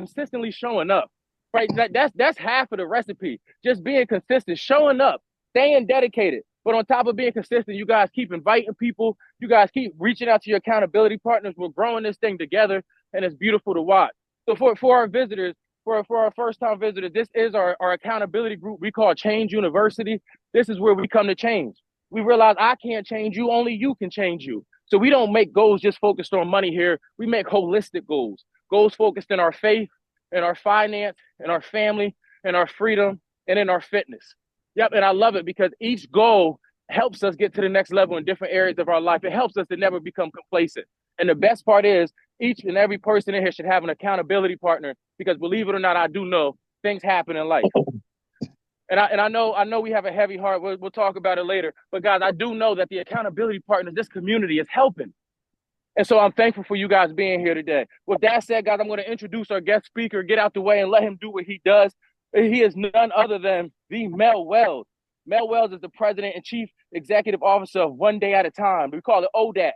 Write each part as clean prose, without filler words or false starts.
consistently showing up, right? That's half of the recipe. Just being consistent, showing up, staying dedicated. But on top of being consistent, you guys keep inviting people. You guys keep reaching out to your accountability partners. We're growing this thing together, and it's beautiful to watch. So for our visitors, for our first time visitors, this is our accountability group we call Change University. This is where we come to change. We realize I can't change you, only you can change you. So we don't make goals just focused on money here. We make holistic goals, goals focused in our faith, in our finance, in our family, in our freedom, and in our fitness. Yep, and I love it because each goal helps us get to the next level in different areas of our life. It helps us to never become complacent. And the best part is each and every person in here should have an accountability partner because believe it or not, I do know things happen in life. And I know we have a heavy heart. We'll talk about it later. But guys, I do know that the accountability partners, this community is helping. And so I'm thankful for you guys being here today. With that said, guys, I'm going to introduce our guest speaker, get out the way and let him do what he does. He is none other than the Mel Wells. Mel Wells is the president and chief executive officer of One Day at a Time. We call it ODAT.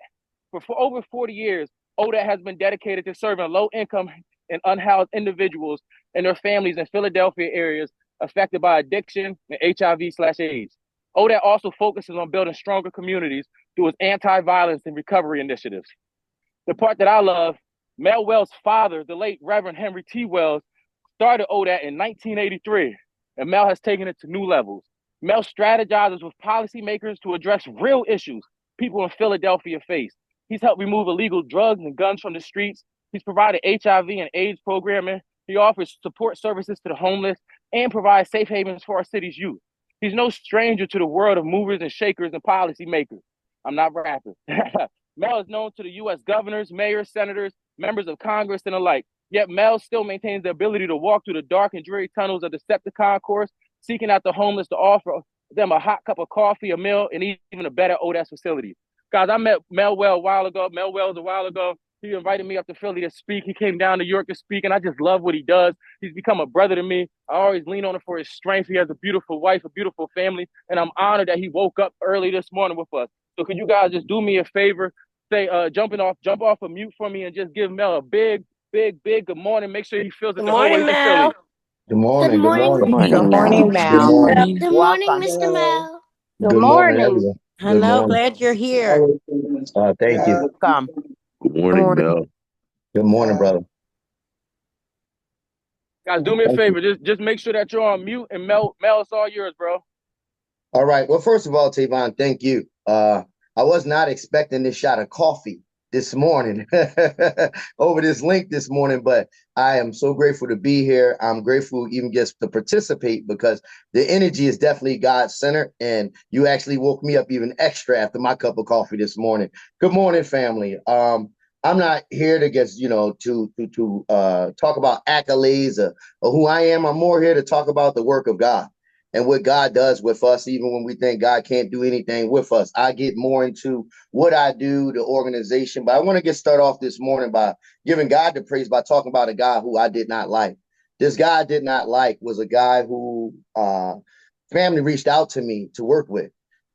For over 40 years, ODAT has been dedicated to serving low-income and unhoused individuals and their families in Philadelphia areas affected by addiction and HIV/AIDS. ODAT also focuses on building stronger communities through its anti-violence and recovery initiatives. The part that I love, Mel Wells' father, the late Reverend Henry T. Wells, started ODAT in 1983, and Mel has taken it to new levels. Mel strategizes with policymakers to address real issues people in Philadelphia face. He's helped remove illegal drugs and guns from the streets. He's provided HIV and AIDS programming. He offers support services to the homeless and provides safe havens for our city's youth. He's no stranger to the world of movers and shakers and policymakers. I'm not rapping. Mel is known to the U.S. governors, mayors, senators, members of Congress, and the like. Yet Mel still maintains the ability to walk through the dark and dreary tunnels of the Decepticon course, seeking out the homeless to offer them a hot cup of coffee, a meal, and even a bed at ODAS facilities. Guys, I met Mel Wells a while ago. He invited me up to Philly to speak. He came down to New York to speak, and I just love what he does. He's become a brother to me. I always lean on him for his strength. He has a beautiful wife, a beautiful family, and I'm honored that he woke up early this morning with us. So could you guys just do me a favor? Say, jump off of mute for me and just give Mel a big good morning. Make sure he feels it Good the whole way morning, to Philly. Mel. Good morning. Good Good morning. morning, morning, Mel. Good Mal. morning. Good morning, Welcome. Mr. Mel. Good Good morning, morning. everyone. Good Hello, morning. glad you're here. Thank you. Welcome. Good Good morning, morning. Mel. Good morning, brother. Guys, do me a Thank you. favor. Just make sure that you're on mute, and Mel, it's all yours, bro. All right. Well, first of all, Tavon, thank you. I was not expecting this shot of coffee this morning over this link this morning, but I am so grateful to be here. I'm grateful even just to participate because the energy is definitely God-centered, and you actually woke me up even extra after my cup of coffee this morning. Good morning, family. I'm not here to get, to talk about accolades or who I am. I'm more here to talk about the work of God and what God does with us, even when we think God can't do anything with us. I get more into what I do, the organization, but I want to get started off this morning by giving God the praise by talking about a guy who I did not like. This guy I did not like was a guy who family reached out to me to work with.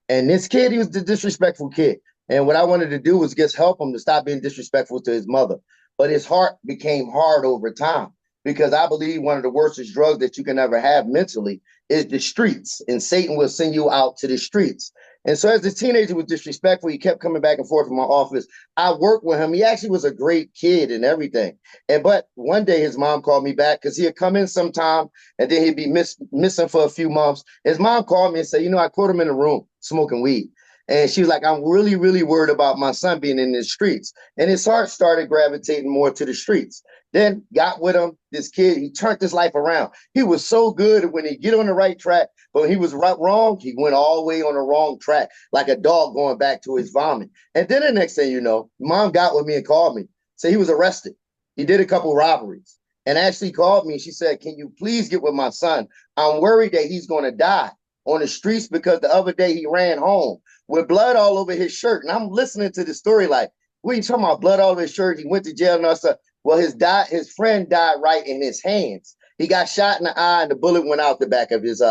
And this kid, he was the disrespectful kid. And what I wanted to do was just help him to stop being disrespectful to his mother. But his heart became hard over time because I believe one of the worstest drugs that you can ever have mentally is the streets. And Satan will send you out to the streets. And so as the teenager was disrespectful, he kept coming back and forth from my office. I worked with him. He actually was a great kid and everything. But one day his mom called me back because he'd come in sometime and then he'd be missing for a few months. His mom called me and said, I caught him in a room smoking weed. And she was like, I'm really, really worried about my son being in the streets. And his heart started gravitating more to the streets. Then got with him, this kid, he turned his life around. He was so good when he get on the right track, but when he was wrong, he went all the way on the wrong track, like a dog going back to his vomit. And then the next thing you know, mom got with me and called me. So he was arrested. He did a couple robberies and actually called me. She said, can you please get with my son? I'm worried that he's going to die on the streets because the other day he ran home with blood all over his shirt. And I'm listening to the story like, what are you talking about? Blood all over his shirt. He went to jail and all stuff. Well, his friend died right in his hands. He got shot in the eye and the bullet went out the back of his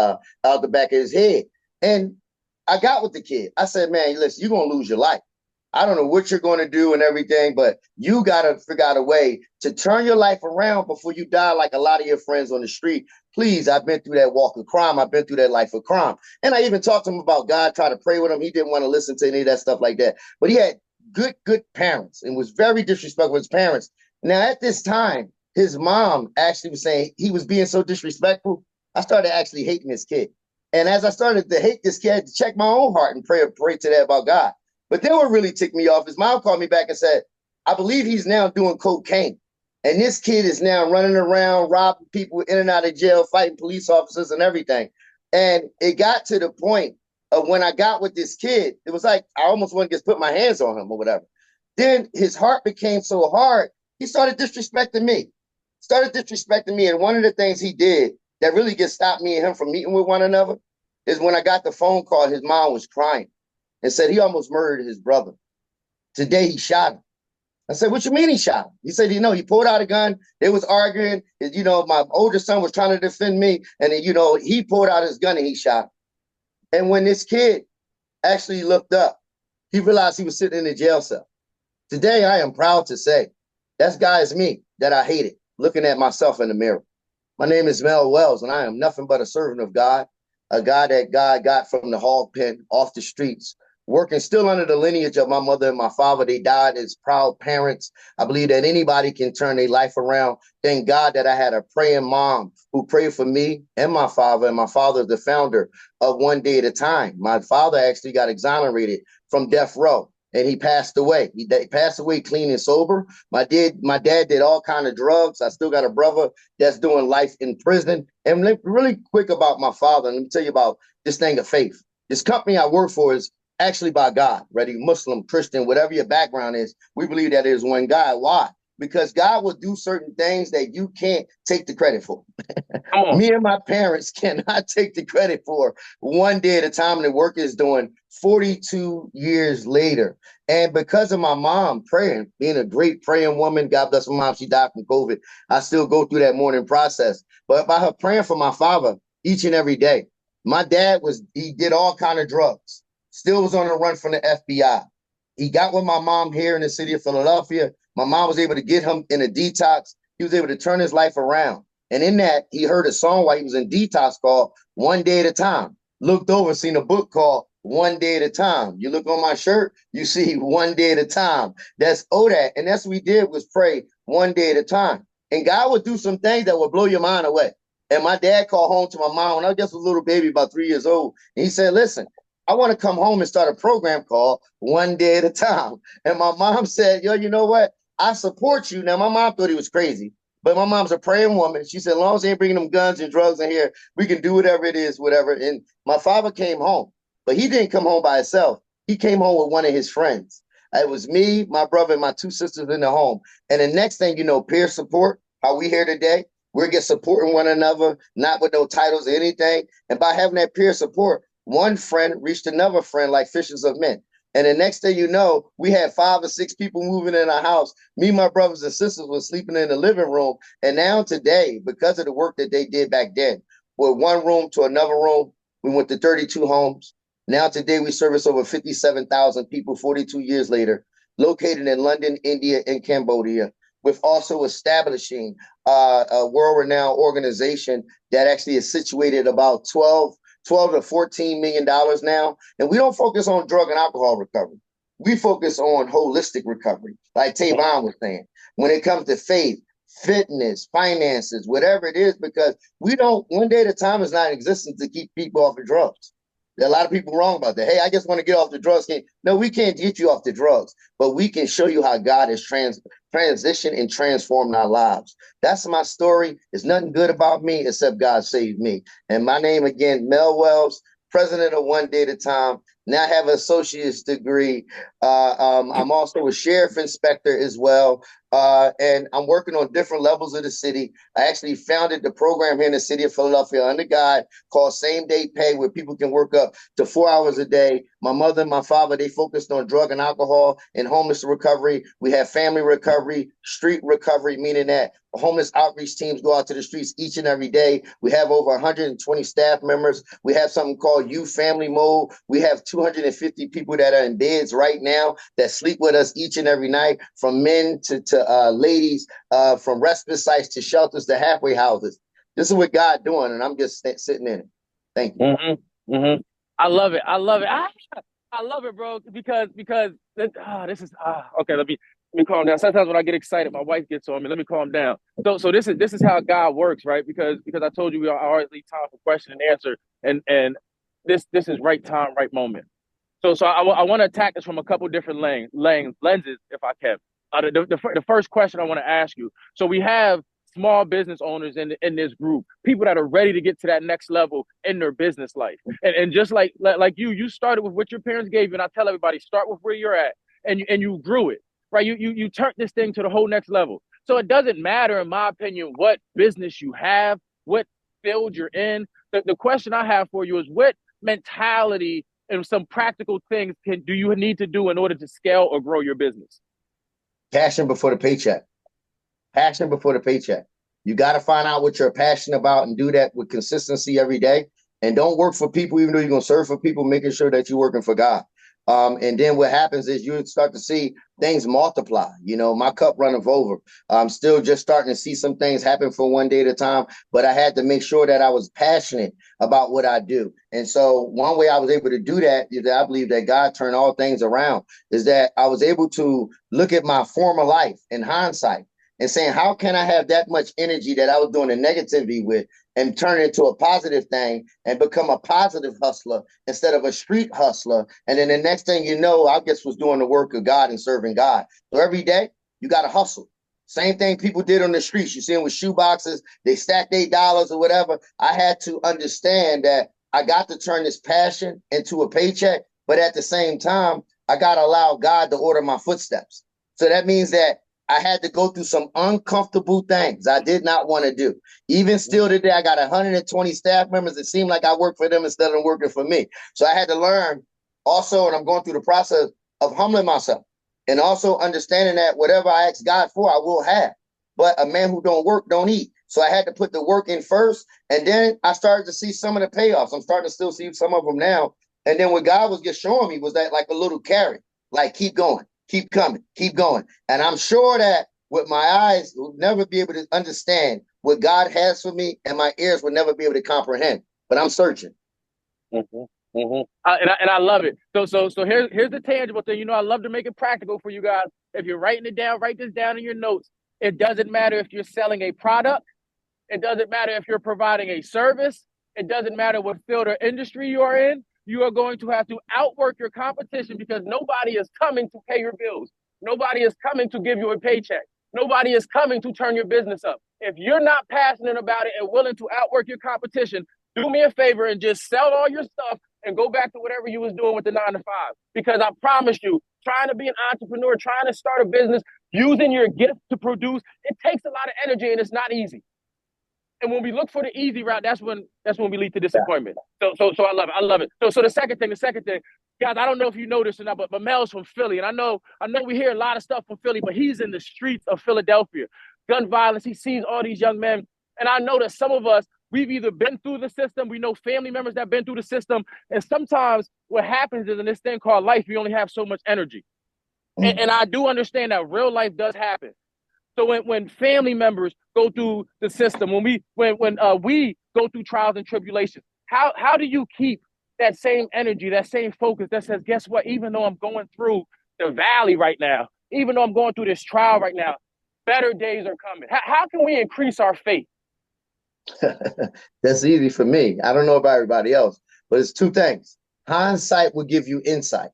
head. And I got with the kid. I said, man, listen, you're going to lose your life. I don't know what you're going to do and everything, but you got to figure out a way to turn your life around before you die like a lot of your friends on the street. Please, I've been through that walk of crime. I've been through that life of crime. And I even talked to him about God, tried to pray with him. He didn't want to listen to any of that stuff like that. But he had good parents and was very disrespectful of his parents. Now, at this time, his mom actually was saying he was being so disrespectful. I started actually hating this kid. And as I started to hate this kid, I had to check my own heart and pray to that about God. But then what really ticked me off, his mom called me back and said, I believe he's now doing cocaine. And this kid is now running around, robbing people in and out of jail, fighting police officers and everything. And it got to the point of when I got with this kid, it was like I almost wanted to just put my hands on him or whatever. Then his heart became so hard, he started disrespecting me. And one of the things he did that really just stopped me and him from meeting with one another is when I got the phone call, his mom was crying and said he almost murdered his brother. Today he shot him. I said, what you mean he shot him? He said, he pulled out a gun. They was arguing. My older son was trying to defend me. And then, he pulled out his gun and he shot him. And when this kid actually looked up, he realized he was sitting in a jail cell. Today, I am proud to say that guy is me that I hated, looking at myself in the mirror. My name is Mel Wells, and I am nothing but a servant of God, a guy that God got from the hog pen, off the streets, working still under the lineage of my mother and my father. They died as proud parents. I believe that anybody can turn their life around. Thank God that I had a praying mom who prayed for me and my father is the founder of One Day at a Time. My father actually got exonerated from death row. And he passed away. He passed away clean and sober. My dad did all kind of drugs. I still got a brother that's doing life in prison. And really quick about my father, let me tell you about this thing of faith. This company I work for is actually by God, whether you're Muslim, Christian, whatever your background is. We believe that there's one God. Why? Because God will do certain things that you can't take the credit for. Me and my parents cannot take the credit for One Day at a Time, and the work is doing 42 years later. And because of my mom praying, being a great praying woman, God bless my mom, she died from COVID. I still go through that mourning process. But by her praying for my father each and every day, my dad he did all kind of drugs, still was on the run from the FBI. He got with my mom here in the city of Philadelphia. My mom was able to get him in a detox. He was able to turn his life around. And in that, he heard a song while he was in detox called One Day at a Time. Looked over, seen a book called One Day at a Time. You look on my shirt, you see One Day at a Time. That's ODAT. And that's what we did, was pray one day at a time. And God would do some things that would blow your mind away. And my dad called home to my mom when I was just a little baby, about 3 years old. And he said, listen, I want to come home and start a program called One Day at a Time. And my mom said, yo, you know what? I support you. Now, my mom thought he was crazy, but my mom's a praying woman. She said, as long as they ain't bringing them guns and drugs in here, we can do whatever it is, whatever. And my father came home, but he didn't come home by himself. He came home with one of his friends. It was me, my brother, and my two sisters in the home. And the next thing you know, peer support, how we here today, we're just supporting one another, not with no titles or anything. And by having that peer support, one friend reached another friend like fishers of men. And the next thing you know, we had 5 or 6 people moving in our house. Me, my brothers and sisters were sleeping in the living room. And now today, because of the work that they did back then, we're one room to another room. We went to 32 homes. Now today we service over 57,000 people 42 years later, located in London, India, and Cambodia, with also establishing a world-renowned organization that actually is situated about 12 to $14 million now. And we don't focus on drug and alcohol recovery. We focus on holistic recovery, like Tavon was saying, when it comes to faith, fitness, finances, whatever it is, because one day at a time is not in existence to keep people off of drugs. There are a lot of people wrong about that. Hey, I just want to get off the drugs. No, we can't get you off the drugs, but we can show you how God has transitioned and transformed our lives. That's my story. There's nothing good about me except God saved me. And my name again, Mel Wells, president of One Day at a Time. Now I have an associate's degree. I'm also a sheriff inspector as well. And I'm working on different levels of the city. I actually founded the program here in the city of Philadelphia under God called Same Day Pay, where people can work up to 4 hours a day. My mother and my father, they focused on drug and alcohol and homeless recovery. We have family recovery, street recovery, meaning that homeless outreach teams go out to the streets each and every day. We have over 120 staff members. We have something called Youth Family Mode. We have 250 people that are in beds right now that sleep with us each and every night, from men to ladies, from respite sites to shelters to halfway houses. This is what God doing, and I'm just sitting in it. Thank you. Mm-hmm. Mm-hmm. I love it. I love it. I love it, bro. Because this is okay. Let me calm down. Sometimes when I get excited, my wife gets on me. Let me calm down. So this is how God works, right? Because I told you we always leave time for question and answer, and this is right time, right moment. So I want to attack this from a couple different lenses, if I can. The first question I want to ask you. So we have small business owners in this group, people that are ready to get to that next level in their business life. And just like you started with what your parents gave you, and I tell everybody, start with where you're at, and you grew it, right? You turned this thing to the whole next level. So it doesn't matter, in my opinion, what business you have, what field you're in. The question I have for you is, what mentality and some practical things do you need to do in order to scale or grow your business? Passion before the paycheck. Passion before the paycheck. You got to find out what you're passionate about and do that with consistency every day. And don't work for people, even though you're going to serve for people, making sure that you're working for God. And then what happens is you start to see things multiply. You know, my cup runneth over. I'm still just starting to see some things happen for one day at a time, but I had to make sure that I was passionate about what I do. And so one way I was able to do that is that I believe that God turned all things around, is that I was able to look at my former life in hindsight and saying, how can I have that much energy that I was doing the negativity with and turn it into a positive thing and become a positive hustler instead of a street hustler? And then the next thing you know, I guess was doing the work of God and serving God. So every day you got to hustle. Same thing people did on the streets. You see them with shoe boxes, they stack their dollars or whatever. I had to understand that I got to turn this passion into a paycheck, but at the same time, I got to allow God to order my footsteps. So that means that I had to go through some uncomfortable things I did not want to do. Even still today, I got 120 staff members. It seemed like I work for them instead of working for me. So I had to learn also, and I'm going through the process of humbling myself and also understanding that whatever I ask God for, I will have. But a man who don't work don't eat. So I had to put the work in first. And then I started to see some of the payoffs. I'm starting to still see some of them now. And then what God was just showing me was that like a little carrot, like keep going. Keep coming, keep going. And I'm sure that with my eyes will never be able to understand what God has for me, and my ears will never be able to comprehend. But I'm searching. Mm-hmm. Mm-hmm. And I love it. So here's the tangible thing. You know, I love to make it practical for you guys. If you're writing it down, write this down in your notes. It doesn't matter if you're selling a product. It doesn't matter if you're providing a service. It doesn't matter what field or industry you are in. You are going to have to outwork your competition, because nobody is coming to pay your bills. Nobody is coming to give you a paycheck. Nobody is coming to turn your business up. If you're not passionate about it and willing to outwork your competition, do me a favor and just sell all your stuff and go back to whatever you was doing with the 9 to 5. Because I promise you, trying to be an entrepreneur, trying to start a business, using your gift to produce, it takes a lot of energy and it's not easy. And when we look for the easy route, that's when we lead to disappointment. So I love it. I love it. So the second thing, guys, I don't know if you know this or not, but Mel's from Philly, and I know we hear a lot of stuff from Philly, but he's in the streets of Philadelphia. Gun violence. He sees all these young men, and I know that some of us, we've either been through the system, we know family members that have been through the system, and sometimes what happens is in this thing called life, we only have so much energy, and I do understand that real life does happen. So when family members go through the system, when we go through trials and tribulations, how do you keep that same energy, that same focus that says, guess what? Even though I'm going through the valley right now, even though I'm going through this trial right now, better days are coming. How can we increase our faith? That's easy for me. I don't know about everybody else, but it's two things. Hindsight will give you insight.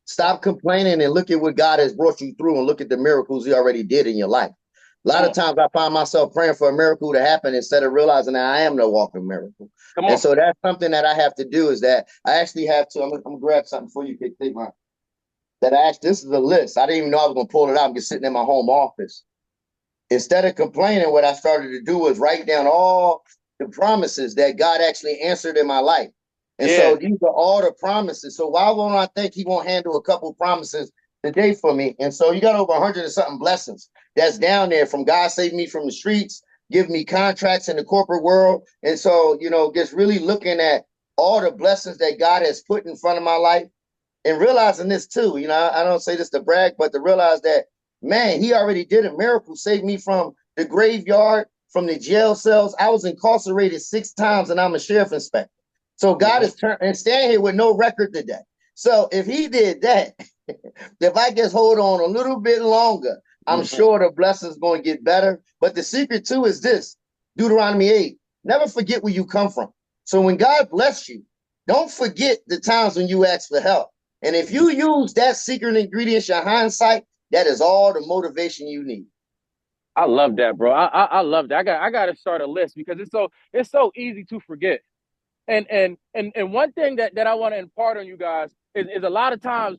Stop complaining and look at what God has brought you through and look at the miracles he already did in your life. A lot of times I find myself praying for a miracle to happen instead of realizing that I am the walking miracle. And so that's something that I have to do, is that I actually have to, I'm going to grab something for you. Take mine. that actually, this is a list. I didn't even know I was going to pull it out. I'm just sitting in my home office. Instead of complaining, what I started to do was write down all the promises that God actually answered in my life. And Yeah, so these are all the promises. So why won't I think he won't handle a couple promises today for me? And so you got over 100 and something blessings that's down there from God saving me from the streets, give me contracts in the corporate world. And so, just really looking at all the blessings that God has put in front of my life and realizing this too. I don't say this to brag, but to realize that, man, he already did a miracle, saved me from the graveyard, from the jail cells. I was incarcerated 6 times and I'm a sheriff inspector. So God hmm is turned and stand here with no record today. So if he did that, if I just hold on a little bit longer, I'm hmm sure the blessings going to get better. But the secret too is this: Deuteronomy 8. Never forget where you come from. So when God bless you, don't forget the times when you ask for help. And if you use that secret ingredient, your hindsight, that is all the motivation you need. I love that, bro. I love that. I got to start a list because it's so easy to forget. And one thing that I want to impart on you guys is a lot of times,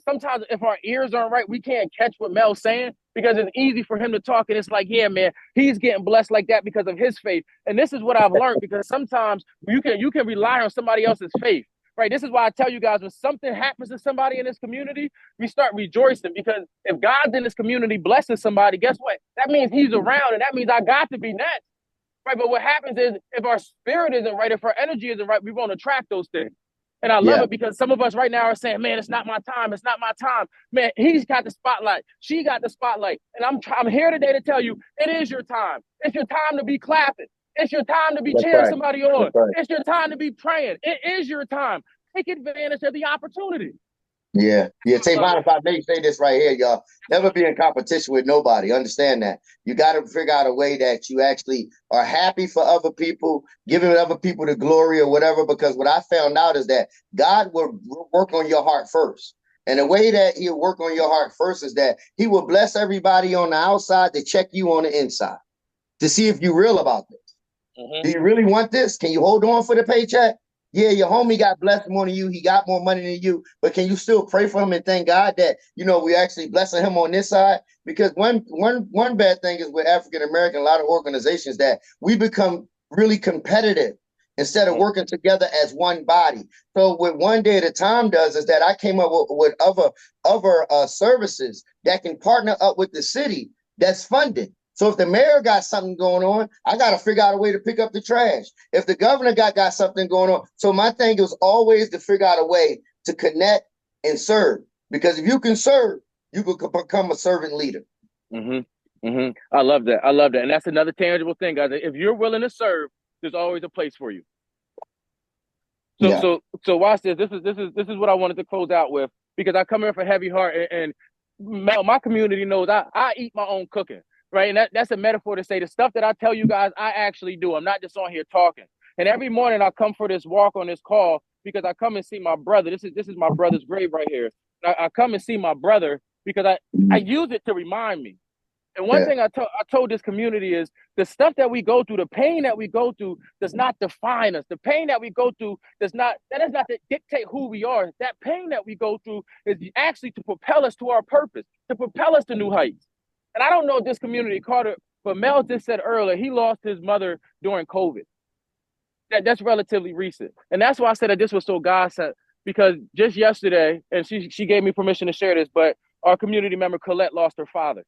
sometimes if our ears aren't right, we can't catch what Mel's saying because it's easy for him to talk. And it's like, yeah, man, he's getting blessed like that because of his faith. And this is what I've learned, because sometimes you can rely on somebody else's faith. Right. This is why I tell you guys, when something happens to somebody in this community, we start rejoicing, because if God's in this community blessing somebody, guess what? That means he's around, and that means I got to be next. Right. But what happens is, if our spirit isn't right, if our energy isn't right, we won't attract those things. And I love Yeah, it, because some of us right now are saying, man, it's not my time. It's not my time. Man, he's got the spotlight. She got the spotlight. And I'm here today to tell you, it is your time. It's your time to be clapping. It's your time to be that's cheering right. somebody on. That's right. It's your time to be praying. It is your time. Take advantage of the opportunity. Yeah. Yeah. I love Tavon, it. if I may say this right here, y'all, never be in competition with nobody. Understand that. You got to figure out a way that you actually are happy for other people, giving other people the glory or whatever. Because what I found out is that God will work on your heart first. And the way that he'll work on your heart first is that he will bless everybody on the outside to check you on the inside to see if you're real about this. Mm-hmm. Do you really want this? Can you hold on for the paycheck? Yeah, your homie got blessed more than you. He got more money than you. But can you still pray for him and thank God that, we're actually blessing him on this side? Because one bad thing is with African American, a lot of organizations, that we become really competitive instead of working together as one body. So what One Day at a Time does is that I came up with other services that can partner up with the city that's funded. So if the mayor got something going on, I got to figure out a way to pick up the trash. If the governor got something going on. So my thing is always to figure out a way to connect and serve. Because if you can serve, you can become a servant leader. Mm-hmm. Mm-hmm. I love that. I love that. And that's another tangible thing, guys. If you're willing to serve, there's always a place for you. So Yeah. so so watch this. This is what I wanted to close out with, because I come here for heavy heart, and my community knows I eat my own cooking, right? And that's a metaphor to say the stuff that I tell you guys, I actually do. I'm not just on here talking. And every morning I come for this walk on this call, because I come and see my brother. This is my brother's grave right here. I come and see my brother because I use it to remind me. And one Yeah. thing I told this community is, the stuff that we go through, the pain that we go through, does not define us. The pain that we go through that does not dictate who we are. That pain that we go through is actually to propel us to our purpose, to propel us to new heights. And I don't know if this community caught it, but Mel just said earlier he lost his mother during COVID. That's relatively recent, and that's why I said that this was so God sent. Because just yesterday, and she gave me permission to share this, but our community member Colette lost her father.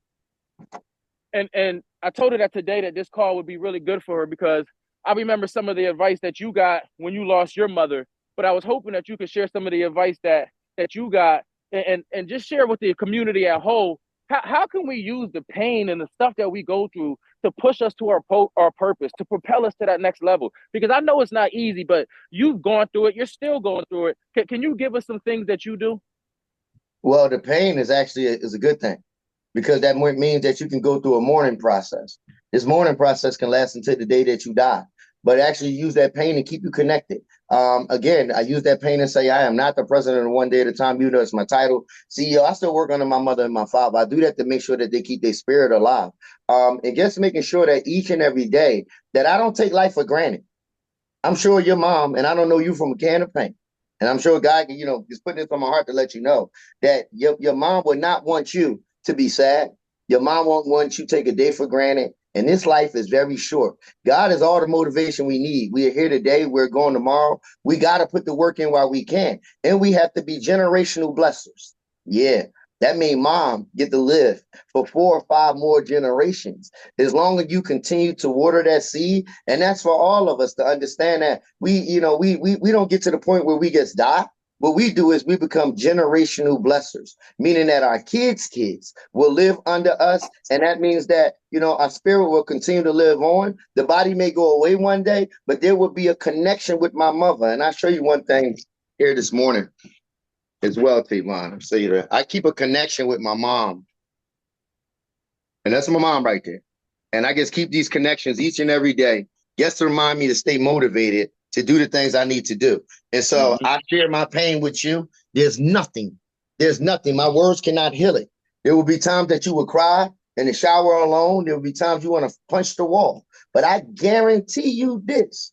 And I told her that today, that this call would be really good for her, because I remember some of the advice that you got when you lost your mother, but I was hoping that you could share some of the advice that you got, and just share with the community at whole. How can we use the pain and the stuff that we go through to push us to our purpose, to propel us to that next level? Because I know it's not easy, but you've gone through it. You're still going through it. Can you give us some things that you do? Well, the pain is actually is a good thing, because that means that you can go through a mourning process. This mourning process can last until the day that you die, but actually use that pain to keep you connected. Again, I use that pain and say, I am not the president of One Day at a Time. It's my title. CEO, I still work under my mother and my father. I do that to make sure that they keep their spirit alive. And just making sure that each and every day that I don't take life for granted. I'm sure your mom, and I don't know you from a can of paint, And I'm sure God, just put this on my heart to let you know that your mom would not want you to be sad. Your mom won't want you to take a day for granted. And this life is very short. God is all the motivation we need. We are here today. We're going tomorrow. We got to put the work in while we can. And we have to be generational blessers. Yeah. That means mom get to live for 4 or 5 more generations. As long as you continue to water that seed, and that's for all of us to understand that we don't get to the point where we just die. What we do is we become generational blessers, meaning that our kids' kids will live under us. And that means that, our spirit will continue to live on. The body may go away one day, but there will be a connection with my mother. And I'll show you one thing here this morning as well, Tavon. I'll show you that. I keep a connection with my mom. And that's my mom right there. And I just keep these connections each and every day, just to remind me to stay motivated to do the things I need to do. And so I share my pain with you. There's nothing. My words cannot heal it. There will be times that you will cry in the shower alone. There will be times you want to punch the wall. But I guarantee you this,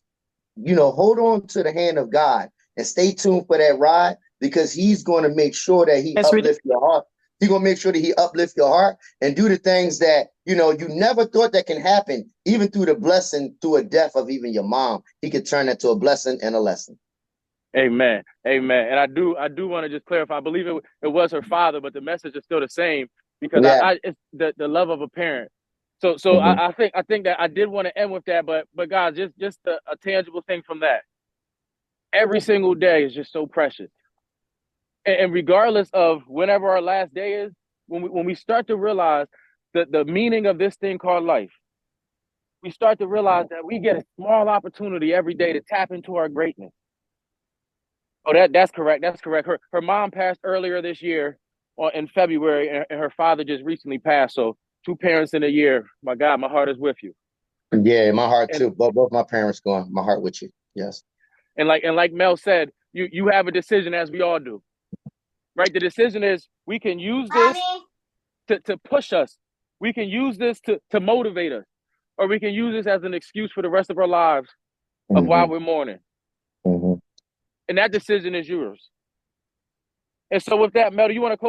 hold on to the hand of God and stay tuned for that ride, because he's going to make sure that he uplifts your heart. He's going to make sure that he uplifts your heart and do the things that, you never thought that can happen, even through the blessing, through a death of even your mom. He could turn that to a blessing and a lesson. Amen. Amen. And I do want to just clarify. I believe it was her father, but the message is still the same, because it's the love of a parent. So I think that I did want to end with that, but guys, just a tangible thing from that. Every single day is just so precious. And regardless of whenever our last day is, when we start to realize the meaning of this thing called life, we start to realize that we get a small opportunity every day to tap into our greatness. Oh, that's correct. That's correct. Her mom passed earlier this year in February, and her father just recently passed. So 2 parents in a year. My God, my heart is with you. Yeah, my heart too. Both my parents gone. My heart with you. Yes. And like Mel said, you have a decision, as we all do. Right? The decision is, we can use this to push us. We can use this to motivate us. Or we can use this as an excuse for the rest of our lives of why we're mourning. And that decision is yours. And so with that, Mel, do you want to close